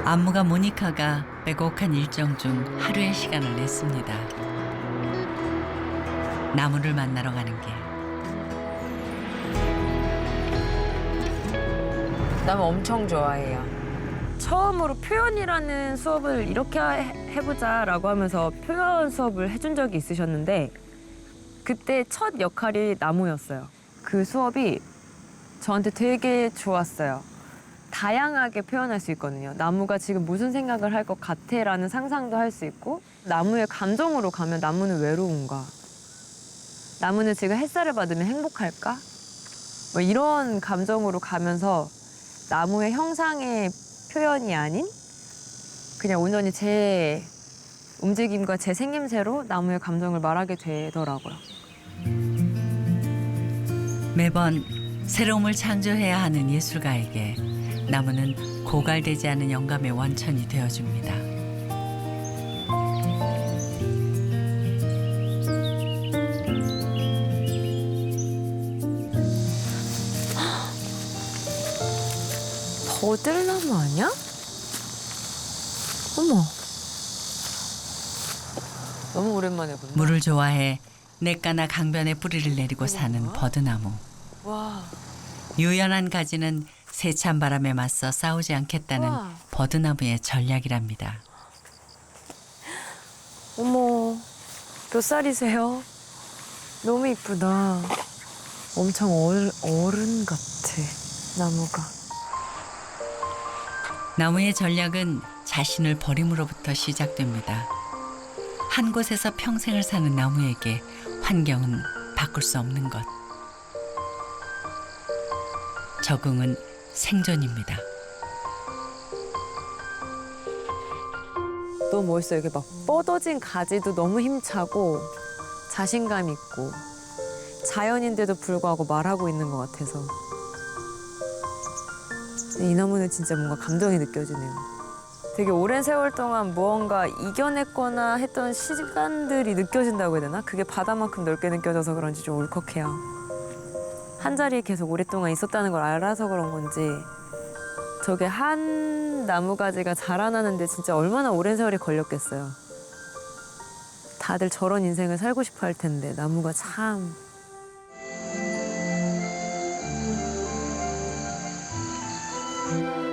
안무가 모니카가 빼곡한 일정 중 하루의 시간을 냈습니다. 나무를 만나러 가는 길. 나무 엄청 좋아해요. 처음으로 표현이라는 수업을 이렇게 해보자라고 하면서 표현 수업을 해준 적이 있으셨는데 그때 첫 역할이 나무였어요. 그 수업이 저한테 되게 좋았어요. 다양하게 표현할 수 있거든요. 나무가 지금 무슨 생각을 할 것 같아라는 상상도 할 수 있고 나무의 감정으로 가면 나무는 외로운가? 나무는 지금 햇살을 받으면 행복할까? 뭐 이런 감정으로 가면서 나무의 형상의 표현이 아닌 그냥 온전히 제 움직임과 제 생김새로 나무의 감정을 말하게 되더라고요. 매번 새로움을 창조해야 하는 예술가에게 나무는 고갈되지 않은 영감의 원천이 되어줍니다. 버들나무 아니야? 어머. 너무 오랜만에 본다. 물을 좋아해 냇가나 강변에 뿌리를 내리고 사는 버드나무. 와. 유연한 가지는 세찬 바람에 맞서 싸우지 않겠다는 와. 버드나무의 전략이랍니다. 어머. 몇 살이세요? 너무 이쁘다. 엄청 어른 같아. 나무가. 나무의 전략은 자신을 버림으로부터 시작됩니다. 한 곳에서 평생을 사는 나무에게 환경은 바꿀 수 없는 것. 적응은 생존입니다. 너무 멋있어요. 이렇게 막 뻗어진 가지도 너무 힘차고 자신감 있고 자연인데도 불구하고 말하고 있는 것 같아서 이 나무는 진짜 뭔가 감정이 느껴지네요. 되게 오랜 세월 동안 무언가 이겨냈거나 했던 시간들이 느껴진다고 해야 되나? 그게 바다만큼 넓게 느껴져서 그런지 좀 울컥해요. 한 자리에 계속 오랫동안 있었다는 걸 알아서 그런 건지 저게 한 나무가지가 자라나는데 진짜 얼마나 오랜 세월이 걸렸겠어요. 다들 저런 인생을 살고 싶어 할 텐데 나무가 참...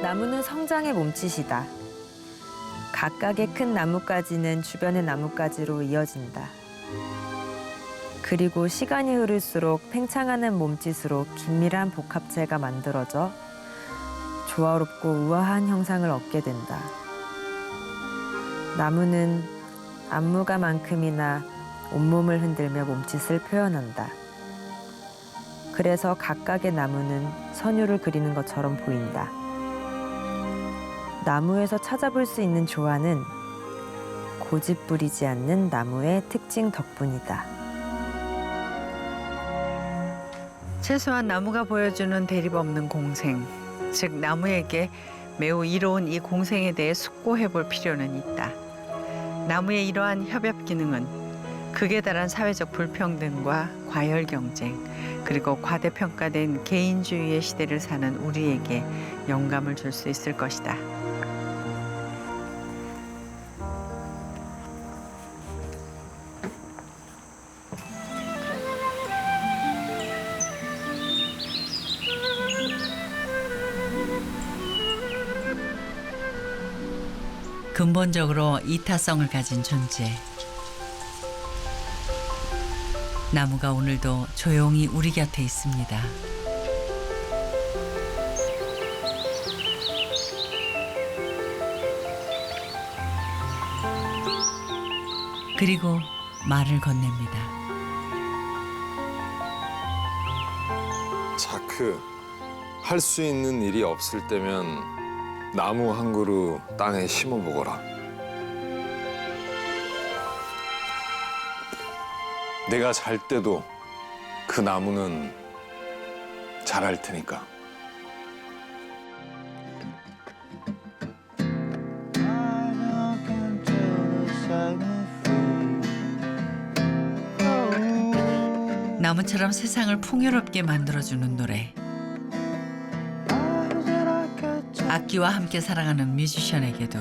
나무는 성장의 몸짓이다. 각각의 큰 나뭇가지는 주변의 나뭇가지로 이어진다. 그리고 시간이 흐를수록 팽창하는 몸짓으로 긴밀한 복합체가 만들어져 조화롭고 우아한 형상을 얻게 된다. 나무는 안무가만큼이나 온몸을 흔들며 몸짓을 표현한다. 그래서 각각의 나무는 선율을 그리는 것처럼 보인다. 나무에서 찾아볼 수 있는 조화는 고집 부리지 않는 나무의 특징 덕분이다. 최소한 나무가 보여주는 대립 없는 공생, 즉 나무에게 매우 이로운 이 공생에 대해 숙고해 볼 필요는 있다. 나무의 이러한 협업 기능은 극에 달한 사회적 불평등과 과열 경쟁, 그리고 과대평가된 개인주의의 시대를 사는 우리에게 영감을 줄 수 있을 것이다. 근본적으로 이타성을 가진 존재. 나무가 오늘도 조용히 우리 곁에 있습니다. 그리고 말을 건넵니다. 자크, 할 수 있는 일이 없을 때면 나무 한 그루 땅에 심어보거라. 내가 잘 때도 그 나무는 자랄 테니까. 나무처럼 세상을 풍요롭게 만들어주는 노래. 악기와 함께 살아가는 뮤지션에게도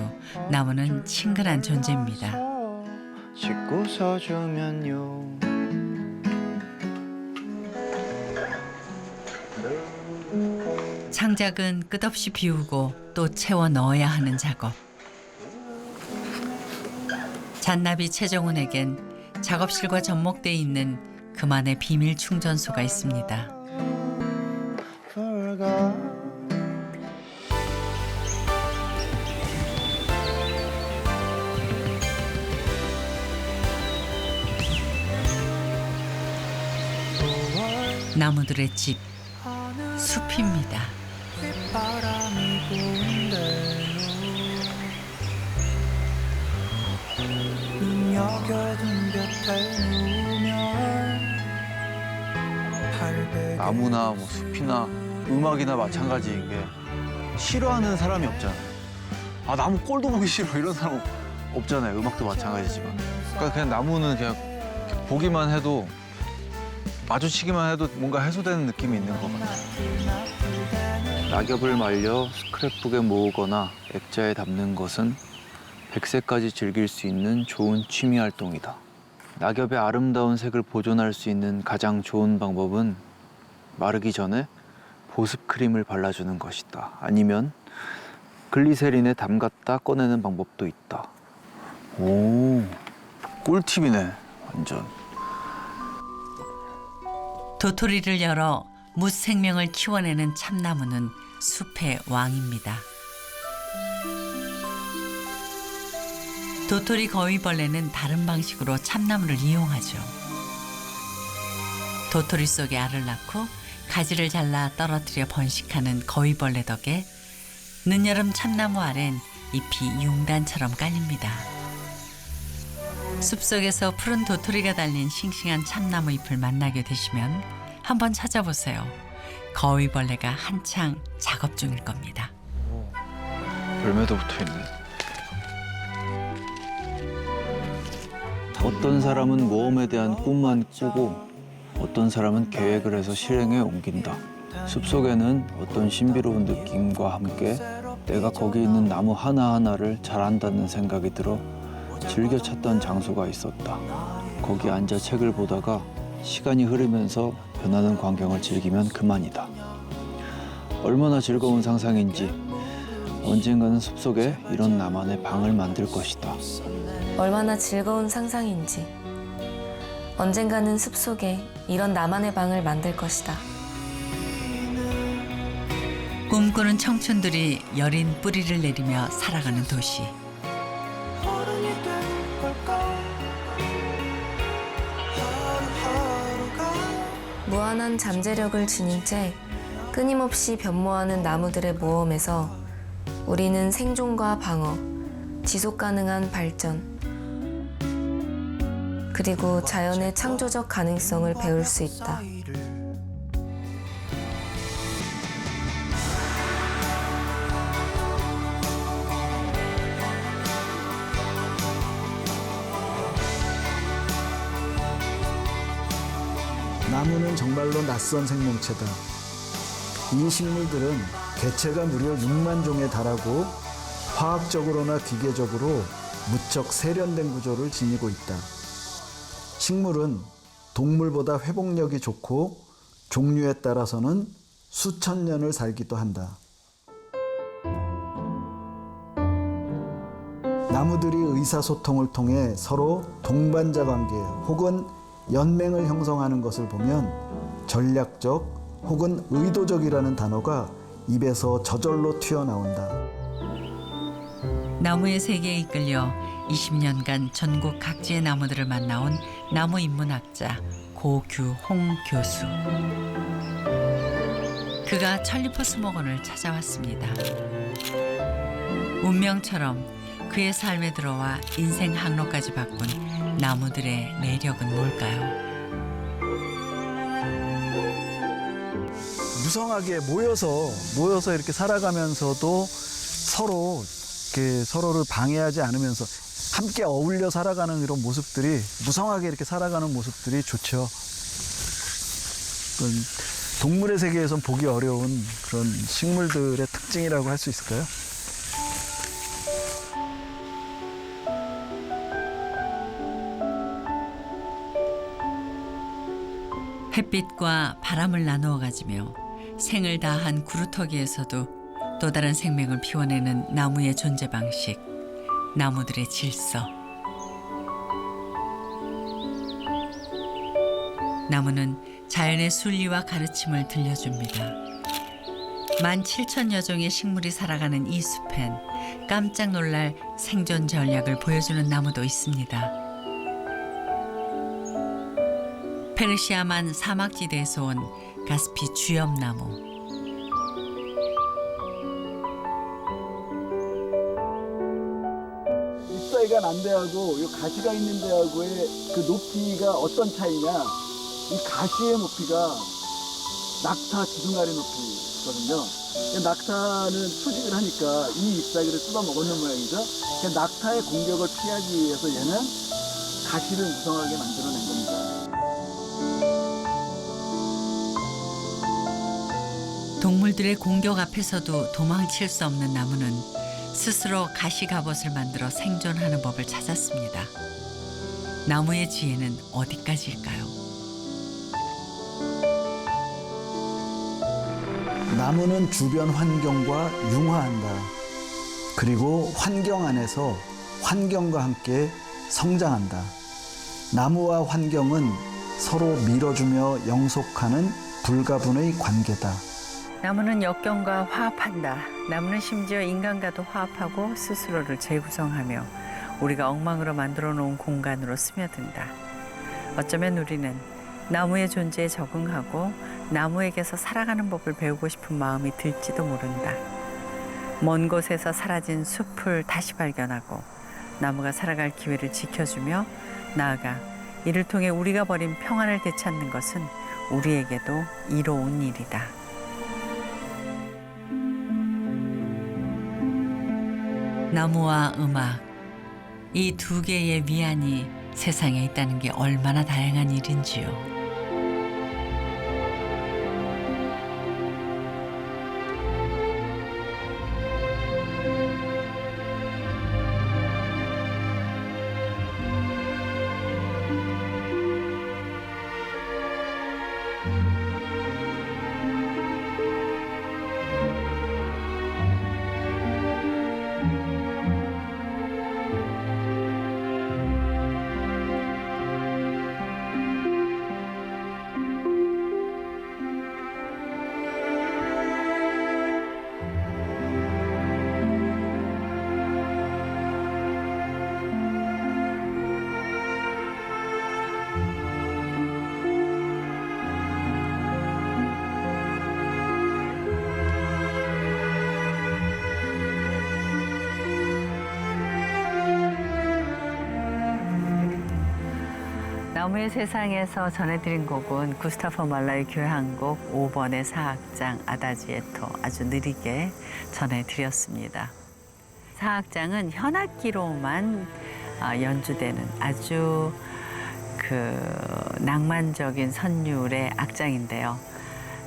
나무는 친근한 존재입니다. 짚고 서주면요. 창작은 끝없이 비우고 또 채워 넣어야 하는 작업. 잔나비 최정훈에겐 작업실과 접목돼 있는 그만의 비밀 충전소가 있습니다. 나무들의 집, 숲입니다. 나무나 뭐 숲이나 음악이나 마찬가지인 게 싫어하는 사람이 없잖아요. 아, 나무 꼴도 보기 싫어 이런 사람 없잖아요. 음악도 마찬가지지만. 그러니까 그냥 나무는 그냥 보기만 해도 마주치기만 해도 뭔가 해소되는 느낌이 있는 것 같아요. 낙엽을 말려 스크랩북에 모으거나 액자에 담는 것은 100세까지 즐길 수 있는 좋은 취미 활동이다. 낙엽의 아름다운 색을 보존할 수 있는 가장 좋은 방법은 마르기 전에 보습 크림을 발라주는 것이다. 아니면 글리세린에 담갔다 꺼내는 방법도 있다. 오, 꿀팁이네, 완전. 도토리를 열어 무생명을 키워내는 참나무는 숲의 왕입니다. 도토리 거위벌레는 다른 방식으로 참나무를 이용하죠. 도토리 속에 알을 낳고 가지를 잘라 떨어뜨려 번식하는 거위벌레 덕에 늦여름 참나무 아래는 잎이 융단처럼 깔립니다. 숲속에서 푸른 도토리가 달린 싱싱한 참나무 잎을 만나게 되시면 한번 찾아보세요. 거위벌레가 한창 작업 중일 겁니다. 열매도 붙어있네. 어떤 사람은 모험에 대한 꿈만 꾸고 어떤 사람은 계획을 해서 실행에 옮긴다. 숲속에는 어떤 신비로운 느낌과 함께 내가 거기 있는 나무 하나하나를 잘 안다는 생각이 들어 즐겨 찾던 장소가 있었다. 거기 앉아 책을 보다가 시간이 흐르면서 변하는 광경을 즐기면 그만이다. 얼마나 즐거운 상상인지 언젠가는 숲속에 이런 나만의 방을 만들 것이다. 얼마나 즐거운 상상인지 언젠가는 숲속에 이런 나만의 방을 만들 것이다. 꿈꾸는 청춘들이 여린 뿌리를 내리며 살아가는 도시. 무한한 잠재력을 지닌 채 끊임없이 변모하는 나무들의 모험에서 우리는 생존과 방어, 지속 가능한 발전, 그리고 자연의 창조적 가능성을 배울 수 있다. 나무는 정말로 낯선 생명체다. 이 식물들은 개체가 무려 6만 종에 달하고 화학적으로나 기계적으로 무척 세련된 구조를 지니고 있다. 식물은 동물보다 회복력이 좋고 종류에 따라서는 수천 년을 살기도 한다. 나무들이 의사소통을 통해 서로 동반자 관계 혹은 연맹을 형성하는 것을 보면 전략적 혹은 의도적이라는 단어가 입에서 저절로 튀어나온다. 나무의 세계에 이끌려 20년간 전국 각지의 나무들을 만나온 나무 인문학자 고규홍 교수. 그가 천리포수목원을 찾아왔습니다. 운명처럼 그의 삶에 들어와 인생 항로까지 바꾼 나무들의 매력은 뭘까요? 무성하게 모여서 이렇게 살아가면서도 서로를 방해하지 않으면서 함께 어울려 살아가는 이런 모습들이, 무성하게 이렇게 살아가는 모습들이 좋죠. 동물의 세계에선 보기 어려운 그런 식물들의 특징이라고 할 수 있을까요? 햇빛과 바람을 나누어 가지며 생을 다한 구루터기에서도 또 다른 생명을 피워내는 나무의 존재 방식, 나무들의 질서. 나무는 자연의 순리와 가르침을 들려줍니다. 17,000여 종의 식물이 살아가는 이 숲엔 깜짝 놀랄 생존 전략을 보여주는 나무도 있습니다. 페르시아만 사막지대에서 온 가스피 주엽나무. 잎사이가 난 데하고 이 가시가 있는 데하고의 그 높이가 어떤 차이냐? 이 가시의 높이가 낙타 2둥아리 높이거든요. 낙타는 수직을 하니까 이 잎사귀를 뜯어 먹는 모양이죠. 낙타의 공격을 피하기 위해서 얘는 가시를 무성하게 만들어낸 겁니다. 동물들의 공격 앞에서도 도망칠 수 없는 나무는 스스로 가시 갑옷을 만들어 생존하는 법을 찾았습니다. 나무의 지혜는 어디까지일까요? 나무는 주변 환경과 융화한다. 그리고 환경 안에서 환경과 함께 성장한다. 나무와 환경은 서로 밀어주며 영속하는 불가분의 관계다. 나무는 역경과 화합한다. 나무는 심지어 인간과도 화합하고 스스로를 재구성하며 우리가 엉망으로 만들어 놓은 공간으로 스며든다. 어쩌면 우리는 나무의 존재에 적응하고 나무에게서 살아가는 법을 배우고 싶은 마음이 들지도 모른다. 먼 곳에서 사라진 숲을 다시 발견하고 나무가 살아갈 기회를 지켜주며 나아가 이를 통해 우리가 버린 평안을 되찾는 것은 우리에게도 이로운 일이다. 나무와 음악, 이 두 개의 위안이 세상에 있다는 게 얼마나 다양한 일인지요. 나무의 세상에서 전해드린 곡은 구스타프 말라의 교향곡 5번의 사악장 아다지에토 아주 느리게 전해드렸습니다. 사악장은 현악기로만 연주되는 아주 낭만적인 선율의 악장인데요.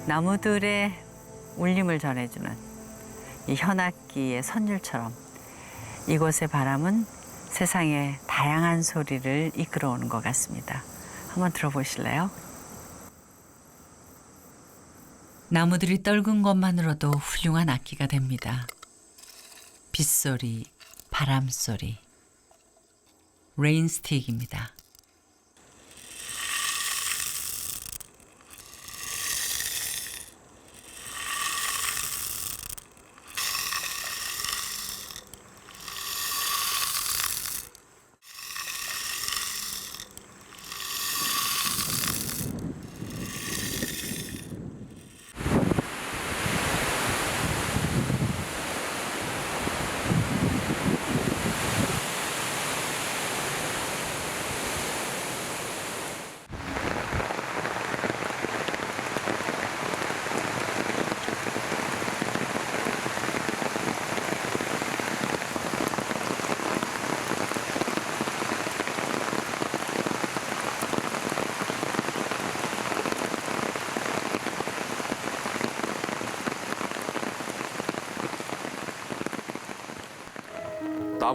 나무들의 울림을 전해주는 이 현악기의 선율처럼 이곳의 바람은 세상의 다양한 소리를 이끌어오는 것 같습니다. 한번 들어보실래요? 나무들이 떨군 것만으로도 훌륭한 악기가 됩니다. 빗소리, 바람소리, 레인스틱입니다.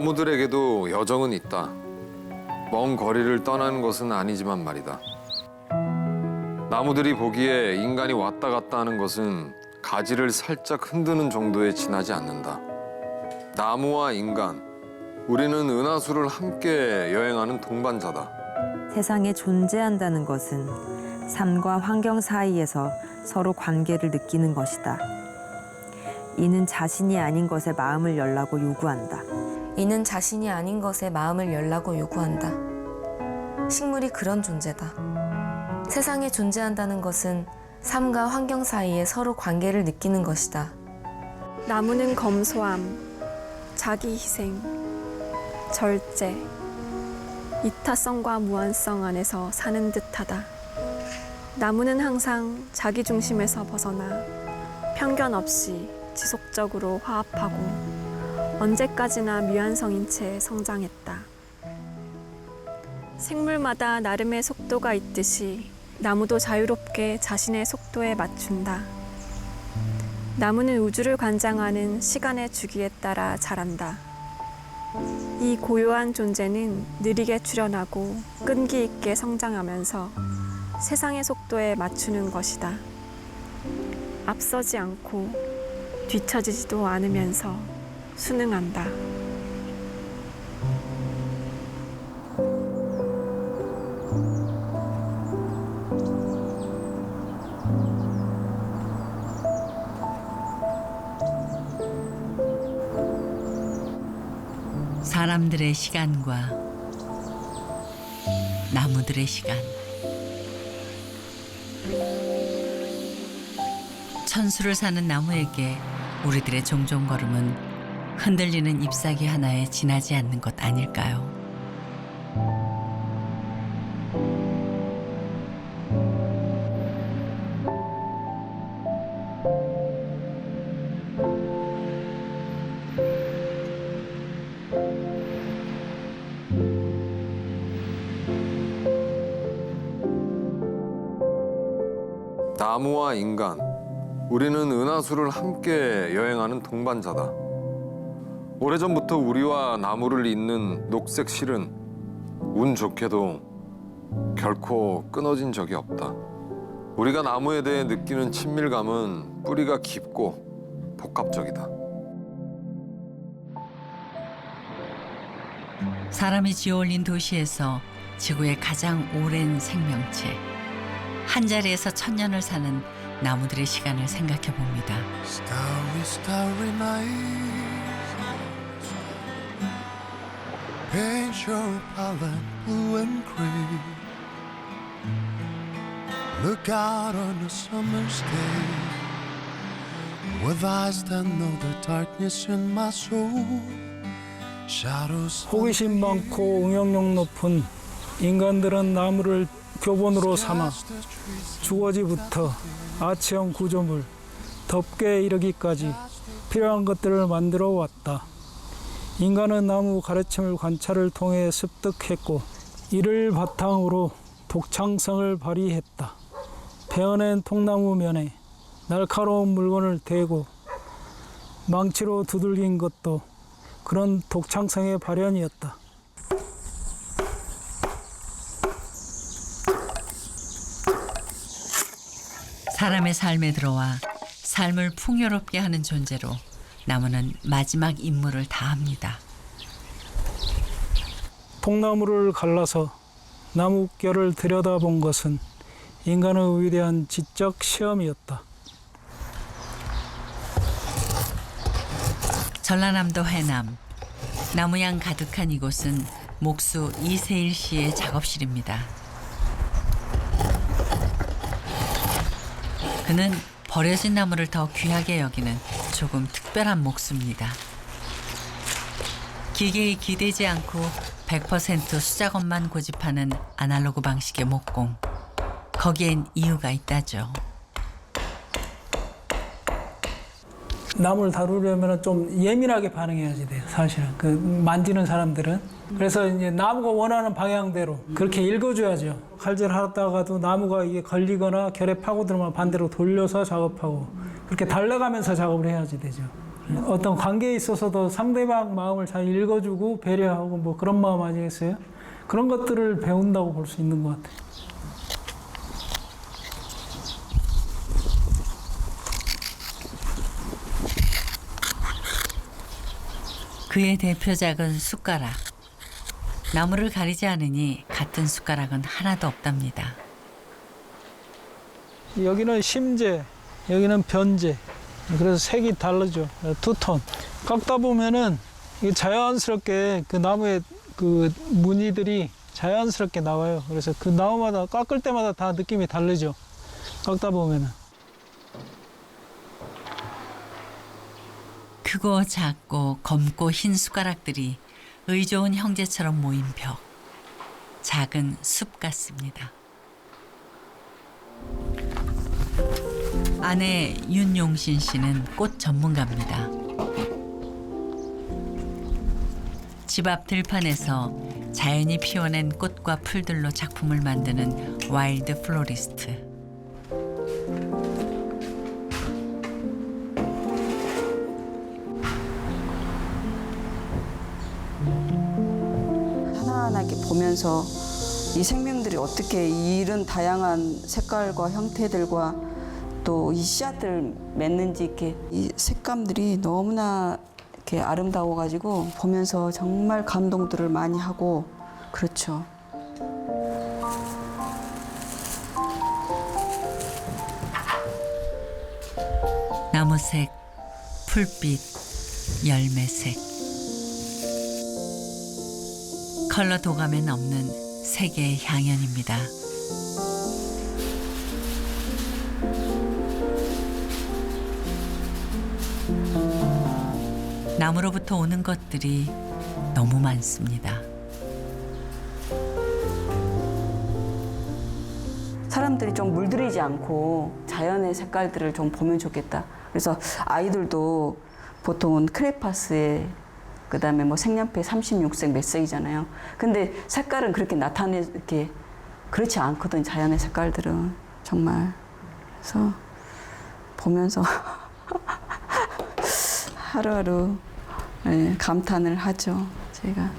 나무들에게도 여정은 있다. 먼 거리를 떠나는 것은 아니지만 말이다. 나무들이 보기에 인간이 왔다 갔다 하는 것은 가지를 살짝 흔드는 정도에 지나지 않는다. 나무와 인간, 우리는 은하수를 함께 여행하는 동반자다. 세상에 존재한다는 것은 삶과 환경 사이에서 서로 관계를 느끼는 것이다. 이는 자신이 아닌 것에 마음을 열라고 요구한다. 이는 자신이 아닌 것에 마음을 열라고 요구한다. 식물이 그런 존재다. 세상에 존재한다는 것은 삶과 환경 사이에 서로 관계를 느끼는 것이다. 나무는 검소함, 자기 희생, 절제, 이타성과 무한성 안에서 사는 듯하다. 나무는 항상 자기 중심에서 벗어나 편견 없이 지속적으로 화합하고 언제까지나 미완성인 채 성장했다. 생물마다 나름의 속도가 있듯이 나무도 자유롭게 자신의 속도에 맞춘다. 나무는 우주를 관장하는 시간의 주기에 따라 자란다. 이 고요한 존재는 느리게 출현하고 끈기 있게 성장하면서 세상의 속도에 맞추는 것이다. 앞서지 않고 뒤처지지도 않으면서 순응한다. 사람들의 시간과 나무들의 시간. 천수를 사는 나무에게 우리들의 종종 걸음은 흔들리는 잎사귀 하나에 지나지 않는 것 아닐까요? 나무와 인간, 우리는 은하수를 함께 여행하는 동반자다. 오래전부터 우리와 나무를 잇는 녹색 실은 운 좋게도 결코 끊어진 적이 없다. 우리가 나무에 대해 느끼는 친밀감은 뿌리가 깊고 복합적이다. 사람이 지어올린 도시에서 지구의 가장 오랜 생명체. 한 자리에서 천년을 사는 나무들의 시간을 생각해 봅니다. Starry, starry night. Paint your palette blue and gray. Look out on a summer's day with eyes that know the darkness in my soul. Shadows. 호기심 많고 응용력 높은 인간들은 나무를 교본으로 삼아 주거지부터 아치형 구조물, 덮개 이르기까지 필요한 것들을 만들어 왔다. 인간은 나무 가르침을 관찰을 통해 습득했고 이를 바탕으로 독창성을 발휘했다. 베어낸 통나무 면에 날카로운 물건을 대고 망치로 두들긴 것도 그런 독창성의 발현이었다. 사람의 삶에 들어와 삶을 풍요롭게 하는 존재로 나무는 마지막 임무를 다합니다. 통나무를 갈라서 나뭇결을 들여다본 것은 인간의 위대한 지적 시험이었다. 전라남도 해남, 나무향 가득한 이곳은 목수 이세일 씨의 작업실입니다. 그는 버려진 나무를 더 귀하게 여기는 조금 특별한 목수입니다. 기계에 기대지 않고 100% 수작업만 고집하는 아날로그 방식의 목공. 거기엔 이유가 있다죠. 나무를 다루려면 좀 예민하게 반응해야지 돼요, 사실은. 그 만지는 사람들은. 그래서 이제 나무가 원하는 방향대로 그렇게 읽어줘야죠. 칼질 하다가도 나무가 이게 걸리거나 결에 파고들면 반대로 돌려서 작업하고 그렇게 달려가면서 작업을 해야지 되죠. 어떤 관계에 있어서도 상대방 마음을 잘 읽어주고 배려하고 뭐 그런 마음 아니겠어요? 그런 것들을 배운다고 볼 수 있는 것 같아요. 그의 대표작은 숟가락. 나무를 가리지 않으니 같은 숟가락은 하나도 없답니다. 여기는 심재, 여기는 변재. 그래서 색이 다르죠. 투톤. 깎다 보면은 이게 자연스럽게 그 나무의 그 무늬들이 자연스럽게 나와요. 그래서 그 나무마다 깎을 때마다 다 느낌이 다르죠. 깎다 보면은. 크고 작고 검고 흰 숟가락들이 의좋은 형제처럼 모인 벽. 작은 숲 같습니다. 아내 윤용신 씨는 꽃 전문가입니다. 집 앞 들판에서 자연이 피워낸 꽃과 풀들로 작품을 만드는 와일드 플로리스트. 하나하나 이렇게 보면서 이 생명들이 어떻게 이런 다양한 색깔과 형태들과 또 이 씨앗들 맺는지 이렇게 이 색감들이 너무나 이렇게 아름다워가지고 보면서 정말 감동들을 많이 하고 그렇죠. 나무색, 풀빛, 열매색. 컬러 도감에 넘는 세계의 향연입니다. 나무로부터 오는 것들이 너무 많습니다. 사람들이 좀 물들이지 않고 자연의 색깔들을 좀 보면 좋겠다. 그래서 아이들도 보통은 크레파스에 그다음에 뭐 색연필 36색 몇 색이잖아요. 근데 색깔은 그렇게 이렇게 그렇지 않거든. 자연의 색깔들은 정말. 그래서 보면서 하루하루 네, 감탄을 하죠. 제가.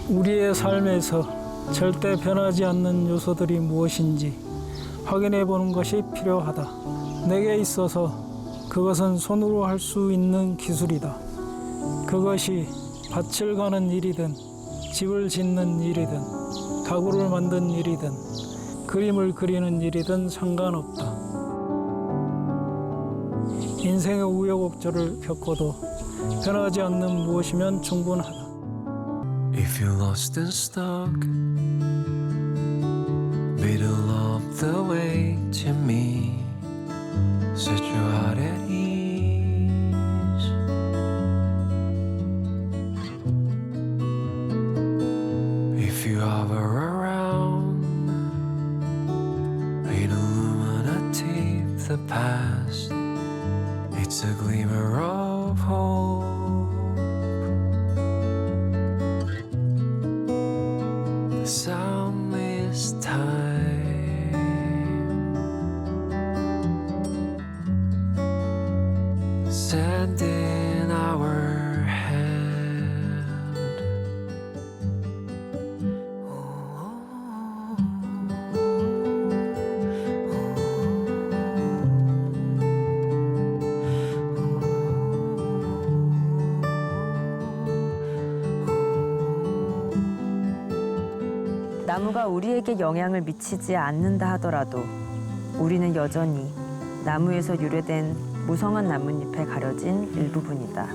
우리의 삶에서 절대 변하지 않는 요소들이 무엇인지 확인해 보는 것이 필요하다. 내게 있어서 그것은 손으로 할 수 있는 기술이다. 그것이 밭을 가는 일이든 집을 짓는 일이든 가구를 만든 일이든 그림을 그리는 일이든 상관없다. 인생의 우여곡절을 겪어도 변하지 않는 무엇이면 충분하다. If you're lost and stuck, middle of the way to me, set your heart at ease. If you hover around, it illuminates the past. It's a glimmer of hope. The soundless time, sand in our hand. 나무가 우리에게 영향을 미치지 않는다 하더라도 우리는 여전히 나무에서 유래된 무성한 나뭇잎에 가려진 일부분이다.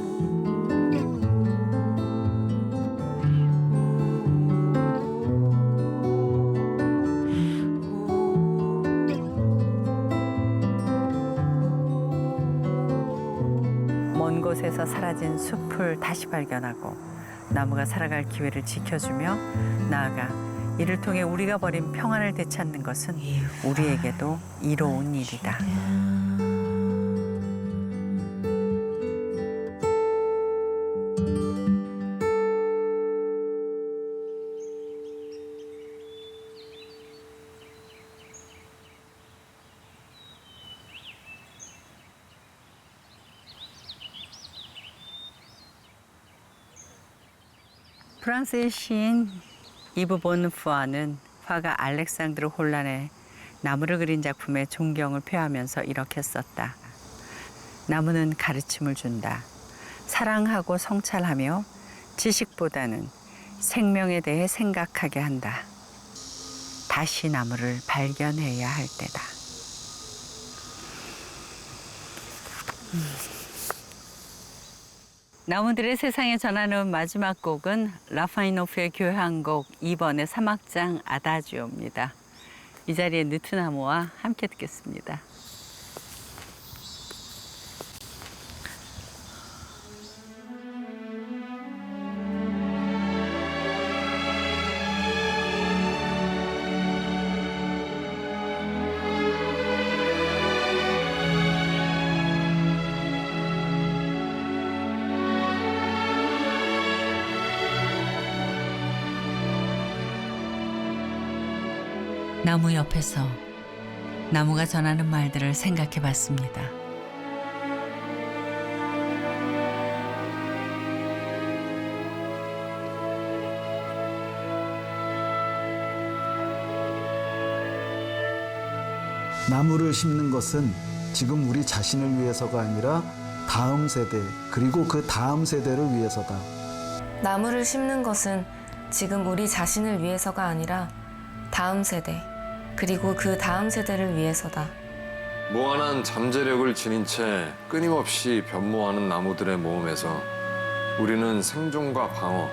먼 곳에서 사라진 숲을 다시 발견하고 나무가 살아갈 기회를 지켜주며 나아가 이를 통해 우리가 버린 평안을 되찾는 것은 우리에게도 이로운 일이다. 프랑스의 시인 이브 본푸아는 화가 알렉산드르 혼란의 나무를 그린 작품에 존경을 표하면서 이렇게 썼다. 나무는 가르침을 준다. 사랑하고 성찰하며 지식보다는 생명에 대해 생각하게 한다. 다시 나무를 발견해야 할 때다. 나무들의 세상에 전하는 마지막 곡은 라파니노프의 교향곡 2번의 3악장 아다지오입니다. 이 자리에 느트나무와 함께 듣겠습니다. 나무 옆에서 나무가 전하는 말들을 생각해 봤습니다. 나무를 심는 것은 지금 우리 자신을 위해서가 아니라 다음 세대, 그리고 그 다음 세대를 위해서다. 나무를 심는 것은 지금 우리 자신을 위해서가 아니라 다음 세대, 그리고 그 다음 세대를 위해서다. 무한한 잠재력을 지닌 채 끊임없이 변모하는 나무들의 모험에서 우리는 생존과 방어,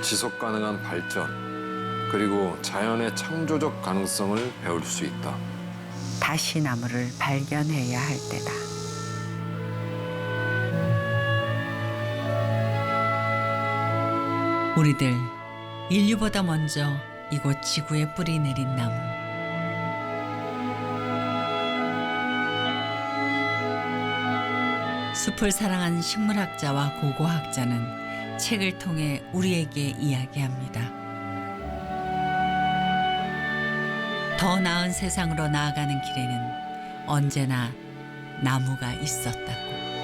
지속 가능한 발전, 그리고 자연의 창조적 가능성을 배울 수 있다. 다시 나무를 발견해야 할 때다. 우리들 인류보다 먼저 이곳 지구에 뿌리 내린 나무. 숲을 사랑한 식물학자와 고고학자는 책을 통해 우리에게 이야기합니다. 더 나은 세상으로 나아가는 길에는 언제나 나무가 있었다고.